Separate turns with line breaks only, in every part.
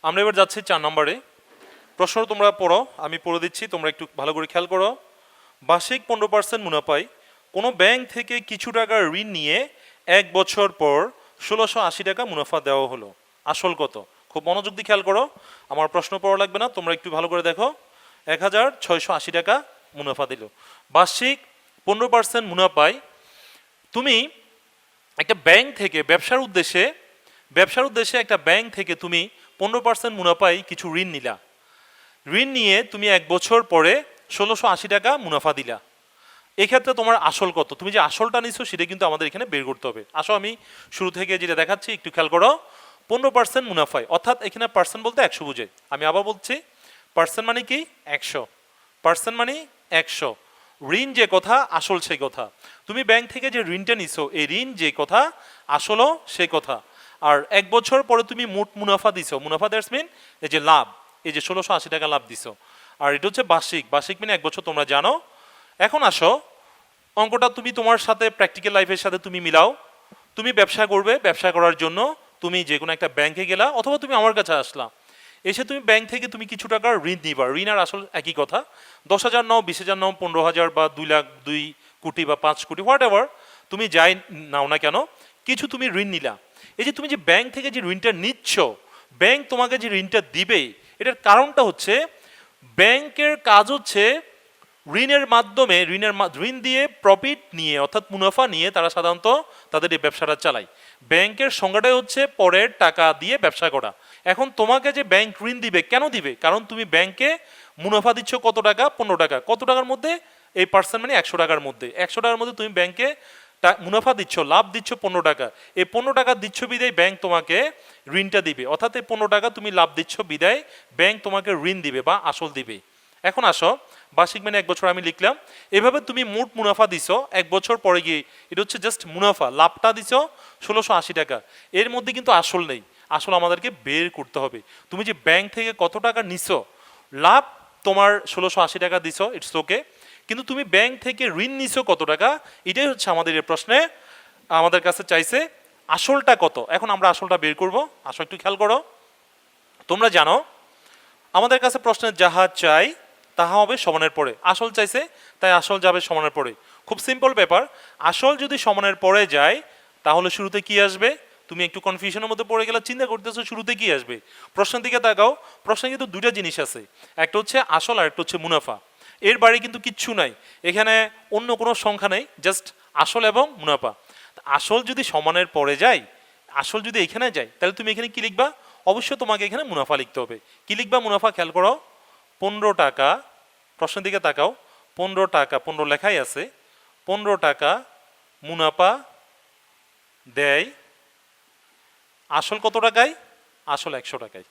আমরা এবার যাচ্ছি 4 নম্বরে। প্রশ্ন তোমরা পড়ো, আমি পড়ে দিচ্ছি, তোমরা একটু ভালো করে খেয়াল করো। বার্ষিক 15% মুনাফায় কোনো ব্যাংক থেকে কিছু টাকার ঋণ নিয়ে 1 বছর পর 1680 টাকা মুনাফা দেওয়া হলো, আসল কত? খুব মনোযোগ দিয়ে খেয়াল করো, আমার প্রশ্ন পড়া লাগবে না, তোমরা একটু ভালো করে দেখো। 1680 টাকা মুনাফা দিল। বার্ষিক 15% মুনাফায় তুমি একটা ব্যাংক থেকে ব্যবসার উদ্দেশ্যে একটা ব্যাংক থেকে তুমি 15% মুনাফায় কিছু ঋণ নিলা। ঋণ নিয়ে তুমি 1 বছর পরে 1680 টাকা মুনাফা দিলা। এক্ষেত্রে তোমার আসল কত? তুমি যে আসলটা নিছো সেটা কিন্তু আমাদের এখানে বের করতে হবে। আসো আমি শুরু থেকে যেটা দেখাচ্ছি একটু খেয়াল করো। 15% মুনাফায়, অর্থাৎ এখানে পার্সেন্ট বলতে 100 বুঝে। আমি আবার বলছি, পার্সেন্ট মানে কি? 100। পার্সেন্ট মানে 100। ঋণ যে কথা, আসল সেই কথা। তুমি ব্যাংক থেকে যে ঋণটা নিছো, এই ঋণ যে কথা, আসলও সেই কথা। আর 1 বছর পরে তুমি মোট মুনাফা দিছো। মুনাফা দ্যাটস মিন এই যে লাভ, এই যে 1680 টাকা লাভ দিছো। আর এটা হচ্ছে বার্ষিক। বার্ষিক মানে 1 বছর, তোমরা জানো। এখন আসো, অঙ্কটা তুমি তোমার সাথে প্র্যাকটিক্যাল লাইফের সাথে তুমি মিলাও। তুমি ব্যবসা করবে, ব্যবসা করার জন্য তুমি যে কোনো একটা ব্যাংকে গেলা, অথবা তুমি আমার কাছে আসলা। এসে তুমি ব্যাংক থেকে তুমি কিছু টাকার ঋণ নিবা। ঋণ আর আসল একই কথা। 10,000 নাও, 20,000 নাও, 15,000 বা 2 লাখ, 2 কোটি বা 5 কোটি, হোয়াট এভার তুমি যাই নাও না কেন, কিছু তুমি ঋণ নিলা। এই যে তুমি যে ব্যাংক থেকে যে ঋণটা নিচ্ছ, ব্যাংক তোমাকে যে ঋণটা দিবে, এটার কারণটা হচ্ছে ব্যাংকের কাজ হচ্ছে ঋণের মাধ্যমে ঋণ দিয়ে প্রফিট নিয়ে, অর্থাৎ মুনাফা নিয়ে তারা সাধারণত তাদের এই ব্যবসাটা চালায়। ব্যাংকের সংজ্ঞাটাই হচ্ছে পরের টাকা দিয়ে ব্যবসা করা। এখন তোমাকে যে ব্যাংক ঋণ দিবে, কেন দিবে? কারণ তুমি ব্যাংকে মুনাফা দিচ্ছ কত টাকা? 15 টাকা। কত টাকার মধ্যে? এই পার্সেন্ট মানে 100 টাকার মধ্যে। 100 টাকার মধ্যে তুমি ব্যাংকে মুনাফা দিচ্ছ, লাভ দিচ্ছ 15 টাকা। এই 15 টাকা দিচ্ছ বিদায় ব্যাংক তোমাকে ঋণটা দিবে, অর্থাৎ এই 15 টাকা তুমি লাভ দিচ্ছ বিদায় ব্যাংক তোমাকে ঋণ দিবে বা আসল দিবে। এখন আসো, বার্ষিক মানে 1 বছর আমি লিখলাম। এভাবে তুমি মোট মুনাফা দিছো 1 বছর পরে গিয়ে, এটা হচ্ছে জাস্ট মুনাফা, লাভটা দিছো 1680 টাকা। এর মধ্যে কিন্তু আসল নেই। আসল আমাদেরকে বের করতে হবে। তুমি যে ব্যাংক থেকে কত টাকা নিছো, লাভ তোমার 1680 টাকা দিছো, ইটস ওকে, কিন্তু তুমি ব্যাংক থেকে ঋণ নিছো কত টাকা, এটাই হচ্ছে আমাদের এই প্রশ্নে আমাদের কাছে চাইছে আসলটা কত। এখন আমরা আসলটা বের করব। আসো একটু খেয়াল করো। তোমরা জানো আমাদের কাছে প্রশ্নের যাহা চাই তাহা হবে সমানের পরে। আসল চাইছে, তাই আসল যাবে সমানের পরে। খুব সিম্পল ব্যাপার। আসল যদি সমানের পরে যায় তাহলে শুরুতে কি আসবে? তুমি একটু কনফিউশনের মধ্যে পড়ে গেলে, চিন্তা করতেছো শুরুতে কি আসবে। প্রশ্নের দিকে তাকাও। প্রশ্নে কিন্তু দুইটা জিনিস আছে, একটা হচ্ছে আসল আর একটা হচ্ছে মুনাফা। এর বাইরে কিন্তু কিচ্ছু নাই, এখানে অন্য কোনো সংখ্যা নেই, জাস্ট আসল এবং মুনাফা। আসল যদি সমানের পরে যায়, আসল যদি এখানে যায়, তাহলে তুমি এখানে কি লিখবা? অবশ্যই তোমাকে এখানে মুনাফা লিখতে হবে। কি লিখবা? মুনাফা। খেয়াল করো, 15 টাকা, প্রশ্নের দিকে তাকাও, 15 টাকা, 15 লেখাই আছে, 15 টাকা মুনাফা দেয়। আসল কত টাকায়? আসল 100 টাকায়।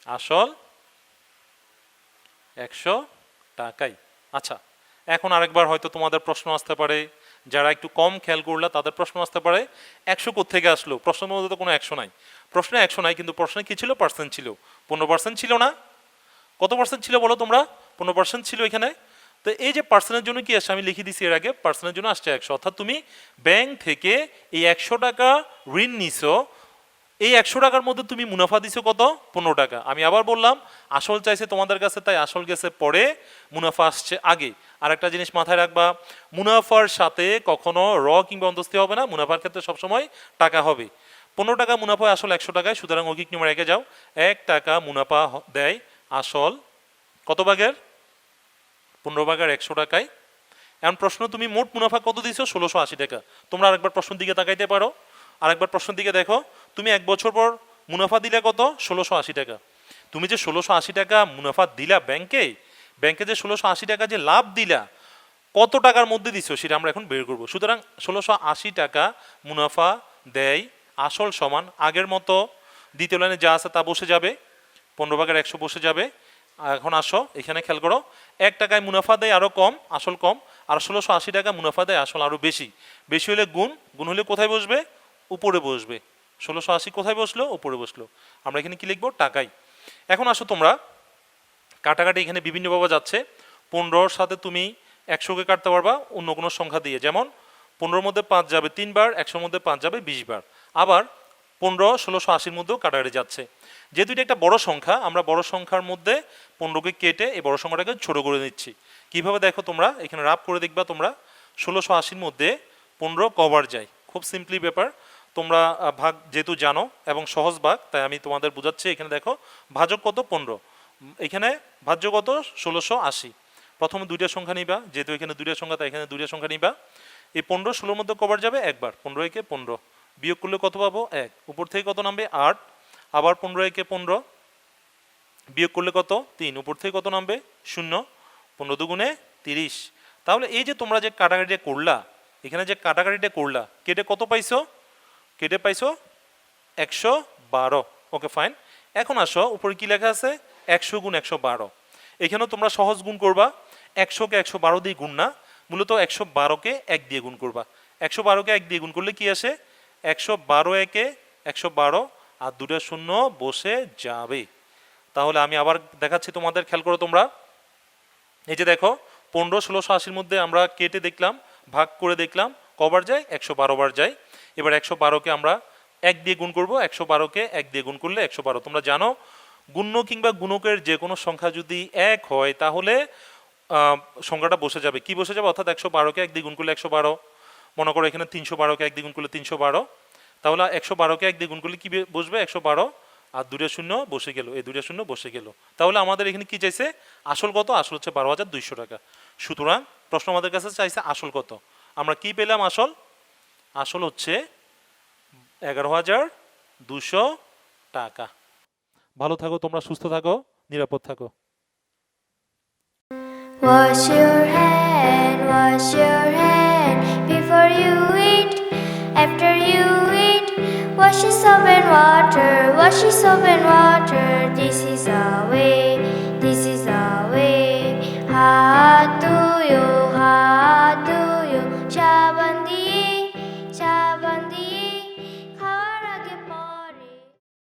আসল 100 টাকায়। আচ্ছা, এখন আরেকবার হয়তো তোমাদের প্রশ্ন আসতে পারে, যারা একটু কম খেয়াল করলে তাদের প্রশ্ন আসতে পারে, 100 কোত্থেকে আসলো? প্রশ্নের মধ্যে তো কোনো 100 নাই। প্রশ্নে 100 নাই, কিন্তু প্রশ্নে কি ছিল? পার্সেন্ট ছিল। 15% ছিল না? কত পার্সেন্ট ছিল বলো তোমরা? 15% ছিল এখানে। তো এই যে পার্সেন্টের জন্য কি আসছে, আমি লিখে দিছি এর আগে, পার্সেন্টের জন্য আসছে 100। অর্থাৎ তুমি ব্যাংক থেকে এই 100 টাকা ঋণ নিছো, এই 100 টাকার মধ্যে তুমি মুনাফা দিছো কত? 15 টাকা। আমি আবার বললাম, আসল চাইছে তোমাদের কাছে, তাই আসল গেছে পরে, মুনাফা আসছে আগে। আর একটা জিনিস মাথায় রাখবা, মুনাফার সাথে কখনো র কিংবা অন্তস্থি হবে না, মুনাফার ক্ষেত্রে সবসময় টাকা হবে। 15 টাকা মুনাফা, আসল 100 টাকায়, সুতরাং ঐকিক নিয়মে রেখে যাও। 1 টাকা মুনাফা দেয় আসল কত ভাগের? 15 ভাগের 100 টাকায়। এখন প্রশ্ন, তুমি মোট মুনাফা কত দিছো? 1680 টাকা। তোমরা আরেকবার প্রশ্নের দিকে তাকাইতে পারো, আরেকবার প্রশ্নের দিকে দেখো। তুমি 1 বছর পর মুনাফা দিলে কত? 1680 টাকা। তুমি যে 1680 টাকা মুনাফা দিলা ব্যাংকে, ব্যাংকে যে 1680 টাকা যে লাভ দিলা, কত টাকার মধ্যে দিছো সেটা আমরা এখন বের করবো। সুতরাং 1680 টাকা মুনাফা দেয় আসল সমান, আগের মতো দ্বিতীয় লাইনে যা আছে তা বসে যাবে, 15 ভাগের 100 বসে যাবে। এখন আসো এখানে খেয়াল করো, 1 টাকায় মুনাফা দেয় আরো কম, আসল কম, আর 1680 টাকা মুনাফা দেয় আসল আরো বেশি। বেশি হলে গুণ, গুণ হলে কোথায় বসবে? উপরে বসবে। 1680 কোথায় বসলো? উপরে বসলো। আমরা এখানে কি লিখবো? টাকাই। এখন আসো তোমরা, কাটাকাটি এখানে বিভিন্নভাবে যাচ্ছে। 15-র সাথে তুমি 100কে কাটতে পারবা অন্য কোনো সংখ্যা দিয়ে, যেমন 15-র মধ্যে 5 যাবে 3 বার, 100-র মধ্যে 5 যাবে 20 বার। আবার 15 1680 মধ্যেও কাটাকাটি যাচ্ছে। যেহেতু এটা একটা বড় সংখ্যা, আমরা বড় সংখ্যার মধ্যে 15কে কেটে এই বড় সংখ্যাটাকে ছোট করে নিচ্ছি। কিভাবে দেখো তোমরা এখানে রাফ করে দেখবা তোমরা 1680 মধ্যে 15 কবার যায়। খুব সিম্পলি ব্যাপার, তোমরা ভাগ যেহেতু জানো এবং সহজ ভাগ, তাই আমি তোমাদের বোঝাচ্ছি। এখানে দেখো ভাজক কত 15, এখানে ভাজ্য কত 1680। প্রথমে দুইটা সংখ্যা নিবা, যেহেতু এখানে দুইটা সংখ্যা তাই এখানে দুইটা সংখ্যা নিবা। এই 15 16 মধ্যে কবার যাবে একবার, 15 একে 15, বিয়োগ করলে কত পাবো 1, উপর থেকে কত নামবে 8, আবার 15 একে 15, বিয়োগ করলে কত 3, উপর থেকে কত নামবে 0, 15 দুগুণে 30। তাহলে এই যে তোমরা যে কাটাকাটিটা করলা, এখানে যে কাটাকাটিটা করলা, কেটে কত পাইছো, কেটে পাইছো 112। Okay fine. এখন আসো উপরে কি লেখা আছে 100 গুণ 112। এখানেও তোমরা সহজ গুণ করবা, 100কে 112 দিয়ে গুণ না, মূলত 112কে 1 দিয়ে গুণ করবা। 112কে 1 দিয়ে গুণ করলে কি আসে 112 একে 112, আর দুটো শূন্য বসে যাবে। তাহলে আমি আবার দেখাচ্ছি তোমাদের, খেয়াল করো তোমরা। এই যে দেখো 15 1680 মধ্যে আমরা কেটে দেখলাম, ভাগ করে দেখলাম কবার যায় 112 বার যায়। এবার 112কে আমরা 1 দিয়ে গুণ করব, 112কে 1 দিয়ে গুণ করলে 112। তোমরা জানো গুণ্য কিংবা গুণকের যে কোনো সংখ্যা যদি 1 হয় তাহলে সংখ্যাটা বসে যাবে। কি বসে যাবে, অর্থাৎ 112কে 1 দিয়ে গুণ করলে 112। মনে করো এখানে 312কে 1 দিয়ে গুণ করলে 312, তাহলে 112কে 1 দিয়ে গুণ করলে কি বসবে 112, আর দুটো শূন্য বসে গেল, এই দুটো শূন্য বসে গেল। তাহলে আমাদের এখানে কি চাইছে, আসল কত, আসল হচ্ছে 12,200 টাকা। সুতরাং প্রশ্ন আমাদের কাছে চাইছে আসল কত। আমরা কি পেলাম, আসল, আসল হচ্ছে 11,200 টাকা। ভালো থাকো তোমরা, সুস্থ থাকো, নিরাপদ থাকো।
Wash your hand before you eat. After you eat, wash your soap and water. Wash your soap and water. This is our way.